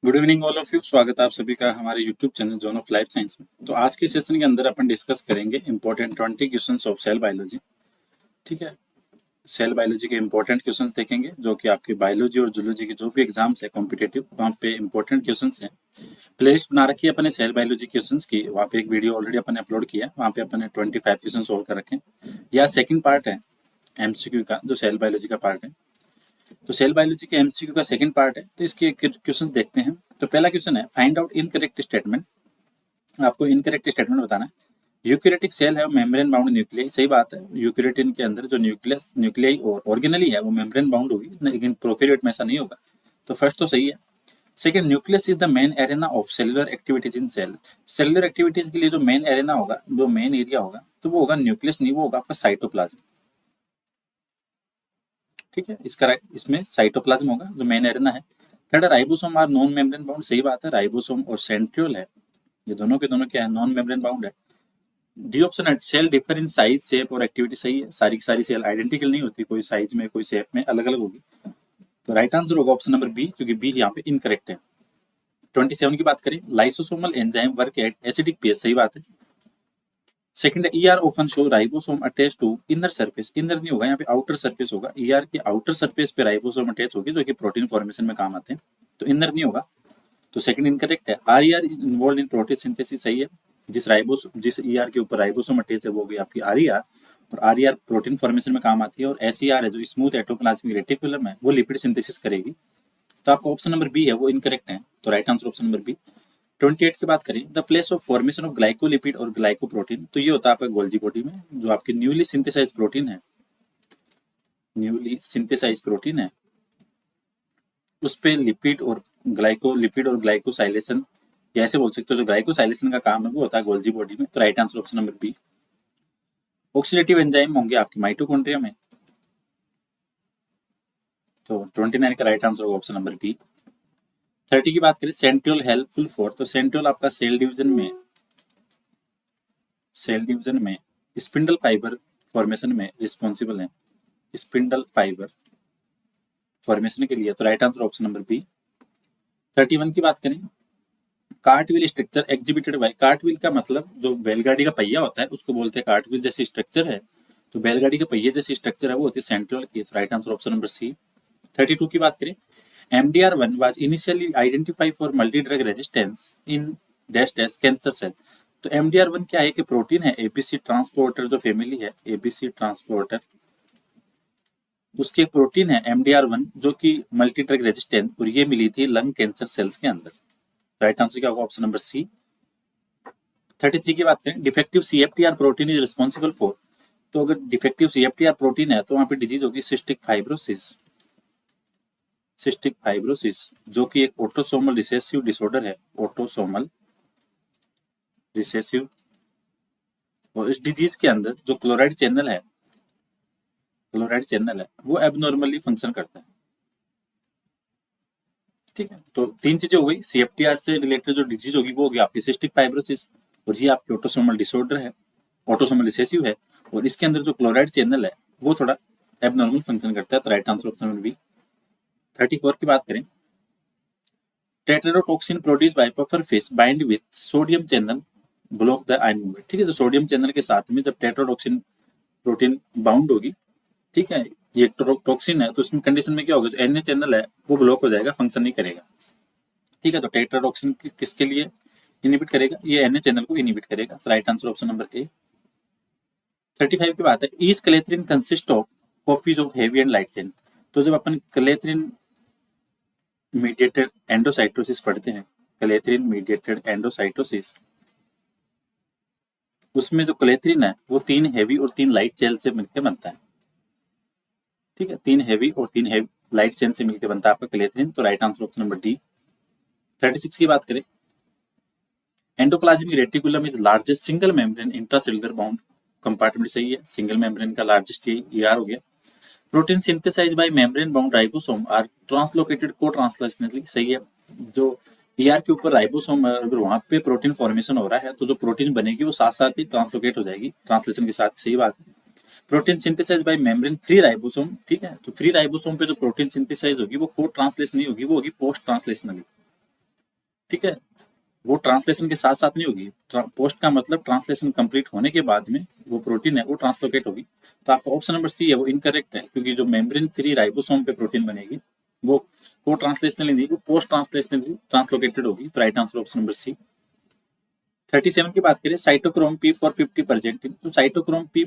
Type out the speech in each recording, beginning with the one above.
Good evening all of you. स्वागत है आप सभी का हमारे YouTube channel zone of life science में। तो आज के सेशन के अंदर अपन डिस्कस करेंगे important 20 questions of cell biology. ठीक है, सेल बायोलॉजी के इंपॉर्टेंट क्वेश्चंस देखेंगे जो कि आपके बायोलॉजी और जूलॉजी के जो भी एग्जाम्स है कॉम्पिटेटिव, वहाँ पे इंपॉर्टेंट क्वेश्चंस हैं। प्लेलिस्ट बना रखी है अपने सेल बायोलॉजी क्वेश्चंस की, वहाँ पे एक वीडियो ऑलरेडी अपन ने अपलोड किया है, वहाँ पे अपन ने 25 क्वेश्चन सोल्व कर रखे हैं। या सेकंड पार्ट है एमसीक्यू का, जो सेल बायोलॉजी का पार्ट है। तो सेल बायोलॉजी के एमसीक्यू का सेकंड पार्ट है, तो इसके क्वेश्चंस देखते हैं। तो पहला क्वेश्चन है, फाइंड आउट इनकरेक्ट स्टेटमेंट। आपको इनकरेक्ट स्टेटमेंट बताना है। यूकैरियोटिक सेल है वो मेम्ब्रेन बाउंड न्यूक्लियाई, सही बात है। यूकैरियोटिन के अंदर जो न्यूक्लियाई और ऑर्गेनली है वो मेम्ब्रेन बाउंड होगी, लेकिन प्रोकैरियोट में ऐसा नहीं होगा। तो फर्स्ट तो सही है। Second, nucleus is the main arena of cellular activities in cell. Cellular activities के लिए जो मेन एरेना होगा, जो मेन एरिया होगा, तो वो होगा न्यूक्लियस, नहीं वो होगा आपका साइटोप्लाज्म। ठीक है, इसमें साइटोप्लाज्म होगा जो मेन एरेना है। Third, ribosome are non membrane bound, सही बात है। राइबोसोम और सेंट्रियोल है, ये दोनों के दोनों क्या है, नॉन मेम्ब्रेन बाउंड है। डी ऑप्शन है, cell differ in size shape और एक्टिविटी, सही है। सारी की सारी सेल आइडेंटिकल नहीं होती, कोई साइज में कोई शेप में अलग अलग होगी। तो राइट आंसर होगा ऑप्शन नंबर बी, क्योंकि बी यहाँ पे इनकरेक्ट है। 27 की बात करें, lysosomal enzyme work at acidic pH, सही बात है। सेकंड है, ER often show ribosome attach to inner surface, inner नहीं होगा यहाँ पे, आउटर सरफेस होगा। ईआर के आउटर सरफेस पे राइबोसोम अटैच होगी, जो कि प्रोटीन फॉर्मेशन में काम आते हैं, तो इनर नहीं होगा। तो सेकंड इनकरेक्ट है। RER is involve in protein synthesis, सही है। जिस ईआर के ऊपर राइबोसोम अटैच है वो होगी आपकी आरईआर, और आरईआर प्रोटीन फॉर्मेशन में काम आती है। और एसईआर है जो स्मूथ एटोप्लाज्मिक रेटिकुलम है, वो लिपिड सिंथेसिस करेगी। तो आपका ऑप्शन नंबर बी है वो इनकरेक्ट है, तो right answer option number B. 28 की बात करें, the place of formation of glycolipid और ग्लाइकोप्रोटीन, तो ये होता है आपका गोल्जी बॉडी में, जो आपकी न्यूली सिंथेसाइज प्रोटीन है, न्यूली सिंथेसाइज प्रोटीन है, उस पे लिपिड और ग्लाइकोसाइलेशन, या ऐसे बोल सकते हो जो ग्लाइकोसाइलेशन का काम है वो होता है गोल्जी बॉडी में। तो right answer option number B. Oxidative enzyme होंगे आपके माइटोकॉन्ड्रिया में, तो 29 का राइट आंसर होगा ऑप्शन नंबर बी। 30 की बात करें, सेंट्रियोल हेल्पफुल फॉर, तो सेंट्रियोल आपका सेल डिवीजन में स्पिंडल फाइबर फॉर्मेशन में रिस्पॉन्सिबल है, स्पिंडल फाइबर फॉर्मेशन के लिए, तो right answer option number B. 31 की बात करें, cartwheel structure exhibited by, cartwheel का मतलब जो बैलगाड़ी का पहिया होता है उसको बोलते हैं कार्टविल जैसी स्ट्रक्चर है, तो बैलगाड़ी के पहिए जैसी स्ट्रक्चर है वो होती है सेंट्रियोल की, तो right answer option number C. 32 की बात करें, MDR1 was initially identified for multi drug resistance in dash dash cancer cell। तो MDR1 क्या है कि प्रोटीन है, एबीसी ट्रांसपोर्टर जो फैमिली है, एबीसी ट्रांसपोर्टर, उसकी एक प्रोटीन है MDR1 जो कि मल्टी ड्रग रेजिस्टेंट, और ये मिली थी लंग कैंसर सेल्स के अंदर। राइट आंसर क्या होगा ऑप्शन नंबर सी। 33 की बात करें, defective CFTR protein is responsible for, तो अगर डिफेक्टिव CFTR प्रोटीन है तो वहां पे डिजीज होगी सिस्टिक फाइब्रोसिस, सिस्टिक फाइब्रोसिस जो कि एक ऑटोसोमल रिसेसिव डिसऑर्डर है, ऑटोसोमल रिसेसिव। और इस डिजीज के अंदर जो क्लोराइड चैनल है वो एबनॉर्मली फंक्शन करता है। ठीक है, तो तीन चीजें हो गई, CFTR से रिलेटेड जो डिजीज होगी वो होगी आपकी सिस्टिक फाइब्रोसिस, और ये आपकी ऑटोसोमल डिसऑर्डर है, ऑटोसोमल रिसेसिव है, और इसके अंदर जो क्लोराइड चैनल है वो थोड़ा एबनॉर्मल फंक्शन करता है, तो right answer option number B. 34 की बात करें, tetrodotoxin produce by puffer fish bind with sodium channel block the ion movement. ठीक है, तो सोडियम चैनल के साथ में जब टेट्राडोक्सिन प्रोटीन बाउंड होगी, ठीक है, ये टॉक्सिन है, तो इसमें कंडीशन में क्या होगा, जो एन चैनल है वो ब्लॉक हो जाएगा, फंक्शन नहीं करेगा। ठीक है, तो टेट्राडोक्सिन किसके लिए इनिबिट करेगा, ये एन चैनल को इनिबिट करेगा, तो right answer option number A. 35 की बात है, each clathrin consist of copies of heavy and light chain, तो जब अपन कलेथ्रिन मीडिएटेड एंडोसाइटोसिस पढ़ते हैं, कलेथ्रिन मीडिएटेड एंडोसाइटोसिस, उसमें जो कलेथ्रिन है वो 3 हेवी और 3 लाइट चेन से मिलकर बनता है। ठीक है, 3 हेवी और 3 हेवी लाइट चेन से मिलकर बनता है आपका कलेथ्रिन, तो right answer option number D. 36 की बात करें, endoplasmic reticulum is largest single membrane intracellular bound compartment, सही है, सिंगल मेम्ब्रेन का लार्जेस्ट ईआर हो गया। Protein synthesise by membrane bound ribosome are translocated cotranslationally, सही है। जो ईआर के ऊपर राइबोसोम अगर वहां पे प्रोटीन फॉर्मेशन हो रहा है तो जो प्रोटीन बनेगी वो साथ साथ ही ट्रांसलोकेट हो जाएगी ट्रांसलेशन के साथ, सही बात है। Protein synthesise by membrane free ribosome, ठीक है, तो फ्री राइबोसोम पे जो प्रोटीन सिंथेसाइज होगी वो को ट्रांसलेशन नहीं होगी, वो होगी पोस्ट ट्रांसलेशनली। ठीक है, वो ट्रांसलेशन के साथ साथ नहीं होगी। पोस्ट का मतलब ट्रांसलेशन कंप्लीट होने के बाद में वो प्रोटीन है वो ट्रांसलोकेट होगी। तो आपका ऑप्शन नंबर सी है वो इनकरेक्ट है, क्योंकि जो मेम्ब्रेन फ्री राइबोसोम पे प्रोटीन बनेगी वो ट्रांसलेशनली नहीं, वो पोस्ट ट्रांसलेशनली ट्रांसलोकेटेड होगी। तो right answer option number C. 37 की बात करें, साइटोक्रोम P450 प्रेजेंट इन, तो साइटोक्रोम P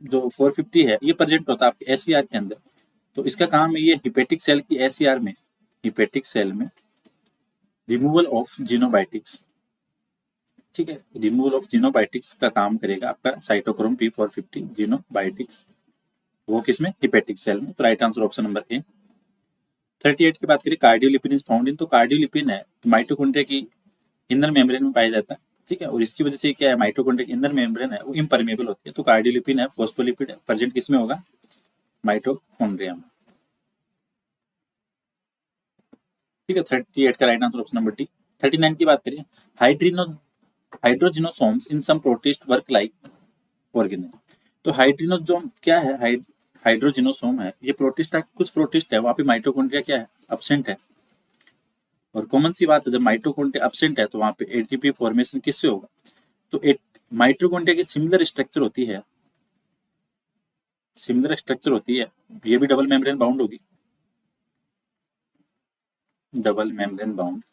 जो 450 है ये प्रेजेंट होता है आपके एससीआर के अंदर। तो इसका काम है ये हिपेटिक सेल की एससीआर में, हिपेटिक सेल में रिमूवल ऑफ जीनोबायोटिक्स, ठीक है, रिमूवल ऑफ जीनोबायोटिक्स का काम करेगा आपका साइटोक्रोम P450 जीनोबायोटिक्स, वो किसमें, हिपेटिक सेल में। तो राइट आंसर ऑप्शन नंबर ए। 38 की बात करें, कार्डियोलिपिन इज फाउंड इन, तो कार्डियोलिपिन है माइटोकॉन्ड्रिया की इनर मेम्ब्रेन में पाया जाता है, ठीक है, और इसकी वजह से क्या है, माइटोकॉन्ड्रिया की इनर मेम्ब्रेन है वो इम्परमेबल होती है। तो कार्डियोलिपिन है फॉस्फोलिपिड है, प्रेजेंट किसमें होगा, माइटोकॉन्ड्रिया में, ठीक है। 38 का right answer option number D. 39 की बात करें, हाइड्रोजिनोसोम्स इन सम प्रोटिस्ट वर्क लाइक ऑर्गेनेल, तो हाइड्रोजिनोसोम क्या है, हाइड्रोजिनोसोम है ये प्रोटिस्ट, कुछ प्रोटिस्ट है वहाँ पे माइटोकॉन्ड्रिया क्या है, अब्सेंट है। और कॉमन सी बात है, जब माइटोकॉन्ड्रिया एब्सेंट है तो वहाँ पे एटीपी फॉर्मेशन किससे होगा, तो माइटोकॉन्ड्रिया की सिमिलर स्ट्रक्चर होती है, सिमिलर स्ट्रक्चर होती है, ये भी डबल मेम्ब्रेन बाउंड होगी, डबल मेम्ब्रेन बाउंड,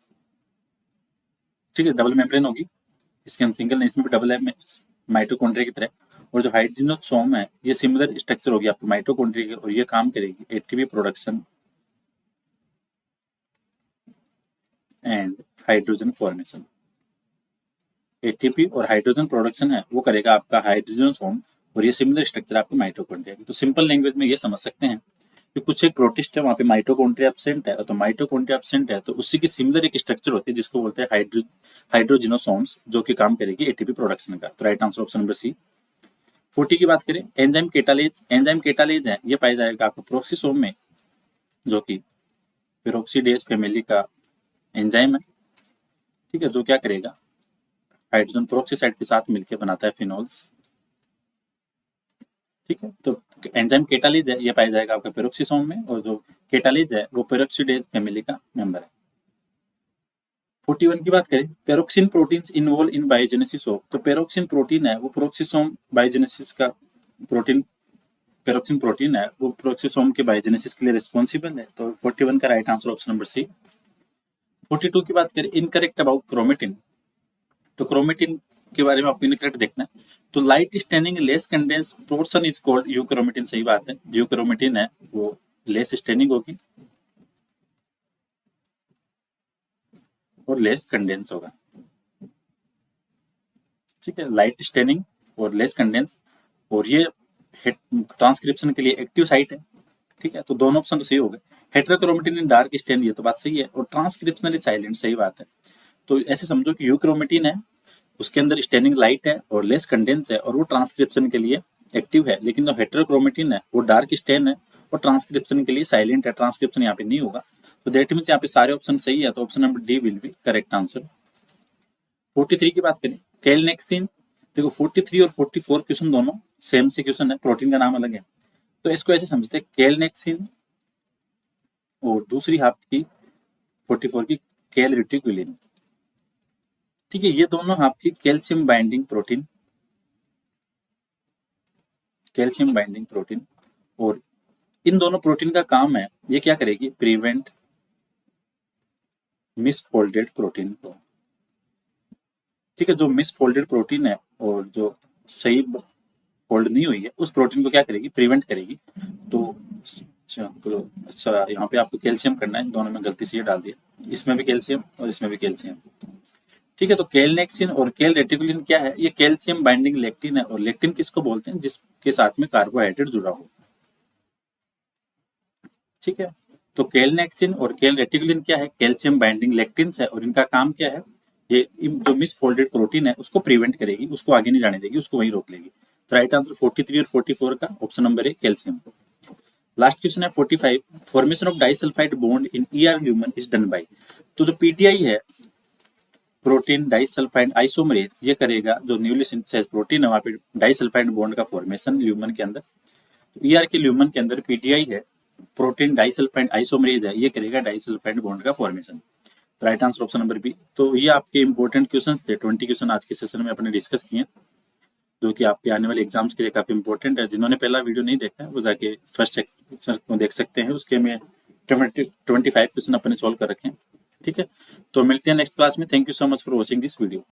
ठीक है, डबल मेम्ब्रेन होगी, इसके अंदर सिंगल नहीं, इसमें भी डबल है माइटोकॉन्ड्रिया की तरह। और जो हाइड्रोजिनोसोम है ये सिमिलर स्ट्रक्चर होगी आपको माइटोकॉन्ड्रिया की, और ये काम करेगी ATP production and hydrogen formation. ATP और हाइड्रोजन प्रोडक्शन है वो करेगा आपका हाइड्रोजनोसोम, और ये सिमिलर स्ट्रक्चर आपको माइटोकॉन्ड्रिया की। तो सिंपल लैंग्वेज में ये समझ सकते हैं कि कुछ एक प्रोटिस्ट है वहाँ पे माइटोकॉन्ड्रिया एब्सेंट है, तो माइटोकॉन्ड्रिया एब्सेंट है तो उसी की सिमिलर एक स्ट्रक्चर होती है जिसको बोलते हैं हाइड्रोजिनोसोम्स, जो कि काम करेगी एटीपी प्रोडक्शन का। तो right answer option number C. 40 की बात करें, एंजाइम केटालेज है ये पाया जाएगा आपको प्रोक्सिसोम में, जो कि पेरोक्सीडेज फैमिली का एंजाइम है, ठीक है, जो क्या करेगा हाइड्रोजन पेरोक्साइड के साथ मिलकर बनाता है फिनोल्स, ठीक है। तो एंजाइम केटालेज है ये पाया जाएगा आपका पेरोक्सिसोम में, और जो केटालेज है वो पेरोक्सीडेज फैमिली का मेंबर है। 41 की बात करें, peroxin proteins involve in biogenesis of, तो पेरोक्सिन प्रोटीन है वो प्रोक्सिसोम बायोजेनेसिस का प्रोटीन, पेरोक्सिन प्रोटीन है वो प्रोक्सिसोम के बायोजेनेसिस के लिए रिस्पॉन्सिबल है। तो 41 का right answer option number C. 42 की बात करें, इनकरेक्ट अबाउट क्रोमेटिन, तो क्रोमेटिन के बारे में आपको इनकरेक्ट देखना है। तो light staining less condense portion is called euchromatin, सही बात है, यूक्रोमेटिन है वो लेस स्टेनिंग होगी और लेस कंडेंस होगा, ठीक है, लाइट स्टेनिंग और लेस कंडेंस, और ये ट्रांसक्रिप्शन के लिए एक्टिव साइट है, ठीक है। तो दोनों ऑप्शन तो सही हो गए। हेट्रोक्रोमेटिन इन डार्क स्टेन, ये तो बात सही है, और ट्रांसक्रिप्शनली साइलेंट, सही बात है। तो ऐसे समझो कि यूक्रोमेटिन है उसके अंदर स्टेनिंग लाइट है और लेस कंडेंस है, और वो ट्रांसक्रिप्शन के लिए एक्टिव है, लेकिन जो हेट्रोक्रोमेटिन है वो डार्क स्टेन है और ट्रांसक्रिप्शन के लिए साइलेंट है, ट्रांसक्रिप्शन यहाँ पे नहीं होगा। तो दैट मीन्स यहाँ पे सारे ऑप्शन सही है, तो option number D will be correct answer. 43 की बात करें, कैलनेक्सिन, देखो 43 और 44 क्वेश्चन दोनों सेम से क्वेश्चन है, प्रोटीन का नाम अलग है, तो इसको ऐसे समझते हैं कैलनेक्सिन, और दूसरी हाफ की 44 की कैल रेटिकुलिन, ठीक है, ये दोनों आपकी calcium binding protein, calcium binding protein, और इन दोनों प्रोटीन का काम है ये क्या करेगी, प्रिवेंट मिसफोल्डेड प्रोटीन को, ठीक है, जो मिसफोल्डेड प्रोटीन है और जो सही फोल्ड नहीं हुई है उस प्रोटीन को क्या करेगी, प्रिवेंट करेगी। तो अच्छा यहाँ पे आपको कैल्शियम करना है, दोनों में गलती से ये डाल दिया, इसमें भी कैल्शियम और इसमें भी कैल्शियम, ठीक है। तो कैलनेक्सिन और कैल रेटिकुलिन क्या है, ये कैल्शियम बाइंडिंग लेक्टिन है, और लेक्टिन किसको बोलते हैं, जिसके साथ में कार्बोहाइड्रेट जुड़ा हो, ठीक है। तो कैलनेक्सिन और कैल रेटिकुलिन क्या है, कैल्शियम बाइंडिंग लेक्टिन्स है, और इनका काम क्या है, ये जो मिसफोल्डेड प्रोटीन है उसको प्रिवेंट करेगी, उसको आगे नहीं जाने देगी, उसको वहीं रोक लेगी। तो राइट आंसर 43 और 44 का ऑप्शन नंबर है कैल्शियम। लास्ट क्वेश्चन है 45, formation of disulphide bond in ER lumen is done by, तो जो पीटीआई है प्रोटीन डाइसल्फाइड आइसोमरेज, ये करेगा, जो न्यूली सिंथेसाइज्ड प्रोटीन है वहाँ पे डाइसल्फाइड बॉन्ड का फॉर्मेशन ल्यूमन के अंदर, ईआर के ल्यूमन के अंदर पीटीआई है प्रोटीन डाइसल्फाइड आइसोमरेज है, ये करेगा डाइसल्फाइड बॉन्ड का formation. Right answer option number B. तो ये आपके इंपॉर्टेंट क्वेश्चंस थे, 20 क्वेश्चन आज के सेशन में अपने डिस्कस किए, जो कि आपके आने वाले एग्जाम्स के लिए काफी इंपॉर्टेंट है। जिन्होंने पहला वीडियो नहीं देखा है वो जाके फर्स्ट सेक्शन को देख सकते हैं, उसके में 25 क्वेश्चन अपने सॉल्व कर रखे हैं। ठीक है, तो मिलते हैं नेक्स्ट क्लास में। Thank you so much for watching this video.